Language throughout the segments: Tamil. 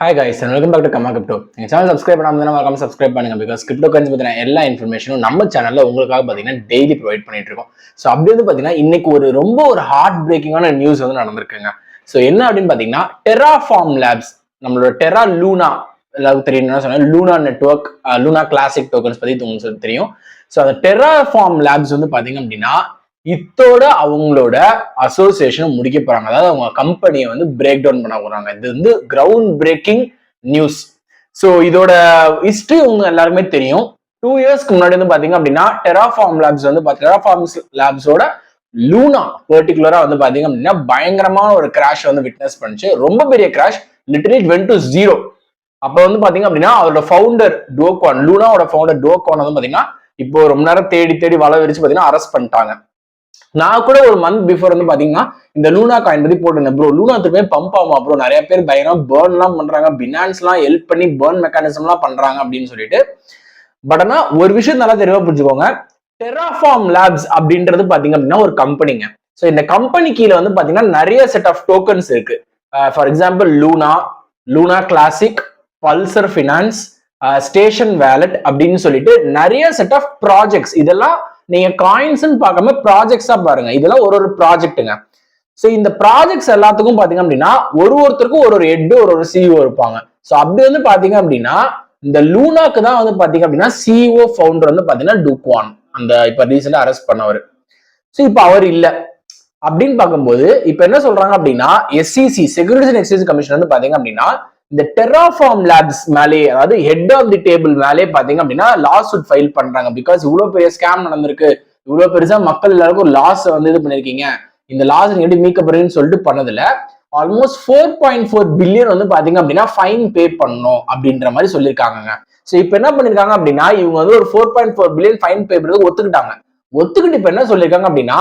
Hi guys and welcome back to Kama Crypto. எங்க சேனல் சப்ஸ்கிரைப் பண்ணாம மறக்காம சப்ஸ்கிரைப் பண்ணுங்க பிகாஸ் கிரிப்டோ கரன்சி பத்தின எல்லா இன்ஃபர்மேஷனும் நம்ம சேனல்ல உங்களுக்காக பாத்தீங்கன்னா டெய்லி ப்ரொவைட் பண்ணிட்டு இருக்கோம். ஸோ அப்படி வந்து பாத்தீங்கன்னா இன்னைக்கு ரொம்ப ஒரு ஹார்ட் பிரேக்கிங்கான நியூஸ் வந்து நடந்திருக்குங்க. ஸோ என்ன அப்படின்னு பாத்தீங்கன்னா டெராஃபார்ம் லேப்ஸ், நம்மளோட டெரா லூனா, எல்லாருக்கும் தெரியும் சொன்னா Luna network, Luna classic tokens பத்தி உங்களுக்கு தெரியும். ஸோ அந்த டெராஃபார்ம் லேப்ஸ் வந்து பாத்தீங்க அப்படின்னா இத்தோட அவங்களோட அசோசியேஷன் முடிக்க போறாங்க. அதாவது அவங்க கம்பெனியை வந்து பிரேக் டவுன் பண்ண போறாங்க. இது வந்து கிரவுண்ட் பிரேக்கிங் நியூஸ். ஸோ இதோட ஹிஸ்டரி உங்க எல்லாருமே தெரியும். 2 இயர்ஸ்க்கு முன்னாடி வந்து பாத்தீங்க அப்படின்னா டெராஃபார்ம் லேப்ஸ் வந்து டெராஃபார்ம் லேப்ஸோட லூனா பர்டிகுலரா வந்து பாத்தீங்க அப்படின்னா பயங்கரமான ஒரு கிராஷ் வந்து விட்னஸ் பண்ணுச்சு. ரொம்ப பெரிய crash, literally it went to 0. அப்ப வந்து பாத்தீங்க அப்படின்னா அவரோட ஃபவுண்டர் டோக்வான், லூனாவோட ஃபவுண்டர் டோக்வான் வந்து பாத்தீங்கன்னா இப்போ ரொம்ப நேரம் தேடி தேடி வள விரிச்சு பாத்தீங்கன்னா அரெஸ்ட் பண்ணிட்டாங்க. நான் கூட ஒரு மந்த் பிஃபோர் வந்து பாத்தீங்கன்னா இந்த லூனா காயின் பத்தி போட்டிருந்தேன். ப்ரோ லூனா திரும்ப பம்ப் ஆகும் ப்ரோ, நிறைய பேர் பயங்கரம் பேர்ன் எல்லாம் பண்றாங்க, பினான்ஸ் எல்லாம் ஹெல்ப் பண்ணி பேர்ன் மெக்கானிசம் எல்லாம் பண்றாங்க அப்படின்னு சொல்லிட்டு. பட் ஆனா ஒரு விஷயம் நல்லா தெளிவா புரிஞ்சுக்கோங்க, டெராஃபார்ம் லேப்ஸ் அப்படின்றது பாத்தீங்க அப்படின்னா ஒரு கம்பெனிங்க. ஸோ இந்த கம்பெனி கீழே வந்து பாத்தீங்கன்னா நிறைய செட் ஆஃப் டோக்கன்ஸ் இருக்கு. For example Luna, Luna classic, Pulsar finance, station wallet அப்படின்னு சொல்லிட்டு நிறைய செட் ஆஃப் ப்ராஜெக்ட்ஸ். இதெல்லாம் நீங்க காயின்ஸ் பார்க்காம ப்ராஜெக்ட்ஸா பாருங்க. இதெல்லாம் ஒரு ப்ராஜெக்ட்டுங்க. ஸோ இந்த ப்ராஜெக்ட்ஸ் எல்லாத்துக்கும் பாத்தீங்க அப்படின்னா ஒருத்தருக்கும் ஒரு ஹெட், ஒரு சிஇஓ இருப்பாங்க. ஸோ அப்படி வந்து பாத்தீங்க அப்படின்னா இந்த லூனாக்கு தான் வந்து பாத்தீங்க அப்படின்னா சிஇஓ ஃபவுண்டர் வந்து பாத்தீங்கன்னா டோக்வான், அந்த இப்ப ரீசெண்டா அரெஸ்ட் பண்ணவர். ஸோ இப்ப அவர் இல்ல அப்படின்னு பார்க்கும்போது இப்ப என்ன சொல்றாங்க அப்படின்னா SCC, securities and exchange commission வந்து பாத்தீங்க அப்படின்னா இந்த டெராஃபார்ம் லேப்ஸ் மேலே, அதாவது ஹெட் ஆஃப் தி டேபிள் மேலே பாத்தீங்க அப்படின்னா லாஸ் சூட் ஃபைல் பண்றாங்க. பிகாஸ் இவ்வளவு பெரிய ஸ்கேம் நடந்திருக்கு, இவ்வளவு பெருசா மக்கள் எல்லாருக்கும் ஒரு லாஸ் வந்து இது பண்ணிருக்கீங்க, இந்த லாஸ் நீங்க எப்படி மீட்கப்படுறீங்கன்னு சொல்லிட்டு பண்ணதுல ஆல்மோஸ்ட் 4.4 பில்லியன் வந்து பாத்தீங்க அப்படின்னா ஃபைன் பே பண்ணணும் அப்படின்ற மாதிரி சொல்லியிருக்காங்க. ஸோ இப்ப என்ன பண்ணிருக்காங்க அப்படின்னா இவங்க வந்து ஒரு 4.4 பில்லியன் ஃபைன் பே பண்றது ஒத்துக்கிட்டாங்க. ஒத்துக்கிட்டு இப்ப என்ன சொல்லியிருக்காங்க அப்படின்னா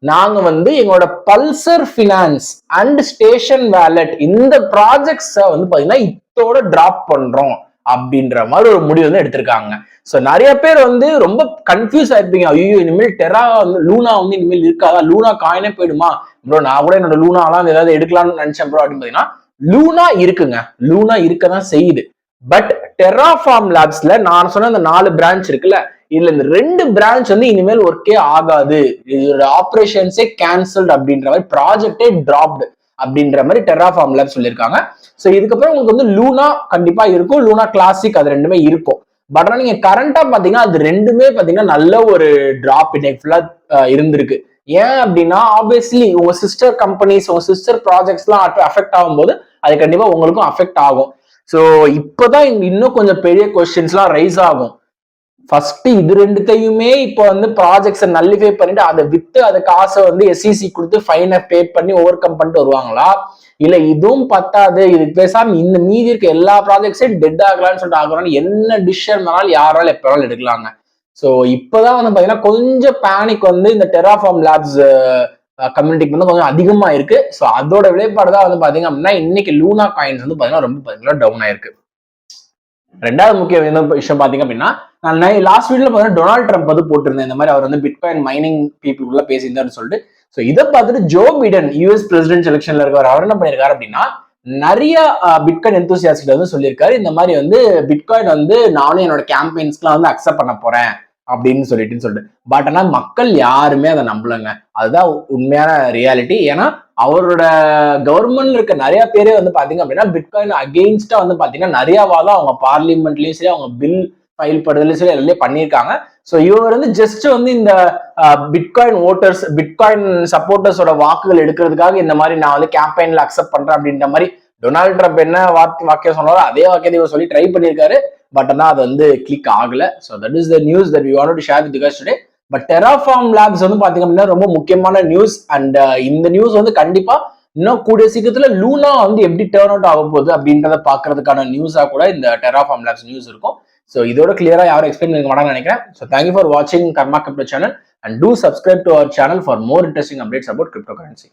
நாங்க வந்து எங்களோட Pulsar finance and station wallet இந்த ப்ராஜெக்ட்ஸ வந்து பாத்தீங்கன்னா இதோட டிராப் பண்றோம் அப்படின்ற மாதிரி ஒரு முடிவு வந்து எடுத்திருக்காங்க. ஸோ நிறைய பேர் வந்து ரொம்ப கன்ஃபியூஸ் ஆயிருப்பீங்க, ஐயோ இனிமேல் டெரா வந்து லூனா வந்து இனிமேல் இருக்காதா, லூனா காயினே போயிடுமா ப்ரோ, நான் கூட என்னோட லூனாலாம் ஏதாவது எடுக்கலாம்னு நினைச்சேன் ப்ரோ அப்படின்னு பாத்தீங்கன்னா லூனா இருக்குங்க, லூனா இருக்கதான் செய்யுது. பட் டெராஃபார்ம் லேப்ஸ்ல நான் சொன்ன அந்த 4 பிரான்ச் இருக்குல்ல, இதுல இந்த 2 பிரான்ச் வந்து இனிமேல் ஒர்க்கே ஆகாது, இதோட ஆபரேஷன்ஸே கேன்சல்ட் அப்படின்ற மாதிரி, ப்ராஜெக்டே டிராப்டு அப்படின்ற மாதிரி டெராஃபார்ம் லேப்ஸ் சொல்லியிருக்காங்க. ஸோ இதுக்கப்புறம் உங்களுக்கு வந்து லூனா கண்டிப்பா இருக்கும், லூனா கிளாசிக் அது ரெண்டுமே இருக்கும். பட் ஆனா நீங்க கரண்டா பாத்தீங்கன்னா அது ரெண்டுமே பாத்தீங்கன்னா நல்ல ஒரு டிராப் இன்னைக்கு ஃபுல்லா இருந்திருக்கு. ஏன் அப்படின்னா ஆப்வியஸ்லி உங்க சிஸ்டர் கம்பெனிஸ், உங்க சிஸ்டர் ப்ராஜெக்ட்ஸ் எல்லாம் அஃபெக்ட் ஆகும்போது அது கண்டிப்பா உங்களுக்கும் அஃபெக்ட் ஆகும். ஸோ இப்பதான் இன்னும் கொஞ்சம் பெரிய கொஸ்டின்ஸ் எல்லாம் ரைஸ் ஆகும். ஃபர்ஸ்ட் இது ரெண்டுத்தையுமே இப்போ வந்து ப்ராஜெக்ட்ஸை நல்லிஃபை பண்ணிட்டு அதை வித்து அதை காசை வந்து எஸ்சிசி கொடுத்து ஃபைனை பே பண்ணி ஓவர் கம் பண்ணிட்டு வருவாங்களா, இல்ல இதுவும் பத்தாது இதுக்கு பேசாம இந்த மீதி இருக்க எல்லா ப்ராஜெக்ட்ஸையும் டெட் ஆகலாம்னு சொல்லிட்டு ஆகலாம்னு என்ன டிசிஷன் வேணாலும் யாராலும் எப்ப வேணாலும் எடுக்கலாங்க. ஸோ இப்பதான் வந்து பாத்தீங்கன்னா கொஞ்சம் பேனிக் வந்து இந்த டெராஃபார்ம் லேப்ஸ் கம்யூனிட்டிக்கு வந்து கொஞ்சம் அதிகமா இருக்கு. ஸோ அதோட விளைபாடு தான் வந்து பாத்தீங்க அப்படின்னா இன்னைக்கு லூனா காயின்ஸ் வந்து பாத்தீங்கன்னா ரொம்ப பாத்தீங்கன்னா டவுன் ஆயிருக்கு. ரெண்டாவது முக்கிய விஷயம் பாத்தீங்க அப்படின்னா நான் லாஸ்ட் வீடியோல பாத்தீங்கன்னா டொனால்ட் ட்ரம்ப் வந்து போட்டிருந்தேன், இந்த மாதிரி அவர் வந்து பிட்காயின் மைனிங் பீப்புளுக்குள்ள பேசியிருந்தாருன்னு சொல்லிட்டு. ஸோ இதை பார்த்துட்டு ஜோ பிடன் யூஎஸ் பிரசிடென்ட் எலெக்ஷன்ல இருக்கவர் அவர் என்ன பண்ணிருக்காரு அப்படின்னா நிறைய பிட்காயின் எந்தூசியாஸ்ட் வந்து சொல்லியிருக்காரு, இந்த மாதிரி வந்து பிட்காயின் வந்து நானும் என்னோட கேம்பெயின்ஸ்க்குலாம் வந்து அக்செப்ட் பண்ண போறேன் அப்படின்னு சொல்லிட்டு. பட் ஆனா மக்கள் யாருமே அதை நம்பலங்க. அதுதான் உண்மையான ரியாலிட்டி. ஏன்னா அவரோட கவர்மெண்ட்ல இருக்க நிறைய பேரே வந்து பாத்தீங்க அப்படின்னா பிட்காயின் அகெயின்ஸ்டா வந்து பாத்தீங்கன்னா நிறைய வாதம் அவங்க பார்லிமெண்ட்லயும் சரி, அவங்க பில் ஃபைல் படுறதுலயும் சரி எல்லாம் பண்ணியிருக்காங்க. ஸோ இவர் வந்து ஜஸ்ட் வந்து இந்த பிட்காயின் ஓட்டர்ஸ், பிட்காயின் சப்போர்ட்டர்ஸோட வாக்குகள் எடுக்கிறதுக்காக இந்த மாதிரி நான் வந்து கேம்பெயின்ல அக்செப்ட் பண்றேன் அப்படின்ற மாதிரி டொனால்ட் ட்ரம்ப் என்ன வாக்கியம் சொன்னாரோ அதே வாக்கியத்தை இவர் சொல்லி ட்ரை பண்ணியிருக்காரு. பட் ஆனா அது வந்து கிளிக் ஆகல. So that is the news that we want to share with you guys today. But Terraform Labs வந்து பாத்தீங்க அப்படின்னா ரொம்ப முக்கியமான நியூஸ். அண்ட் இந்த நியூஸ் வந்து கண்டிப்பா இன்னும் கூடிய சீக்கிரத்துல லூனா வந்து எப்படி டேர்ன் அவுட் ஆக போகுது அப்படின்றத பாக்குறதுக்கான நியூஸா கூட இந்த டெராஃபார்ம் லேப்ஸ் நியூஸ் இருக்கும். ஸோ இதோட கிளியரா யாரும் எக்ஸ்பிளைன் பண்ண மாட்டாங்கன்னு நினைக்கிறேன். ஸோ தேங்க்யூ ஃபார் வாட்சிங் Karma crypto channel and do subscribe to our channel for more interesting updates about crypto currency.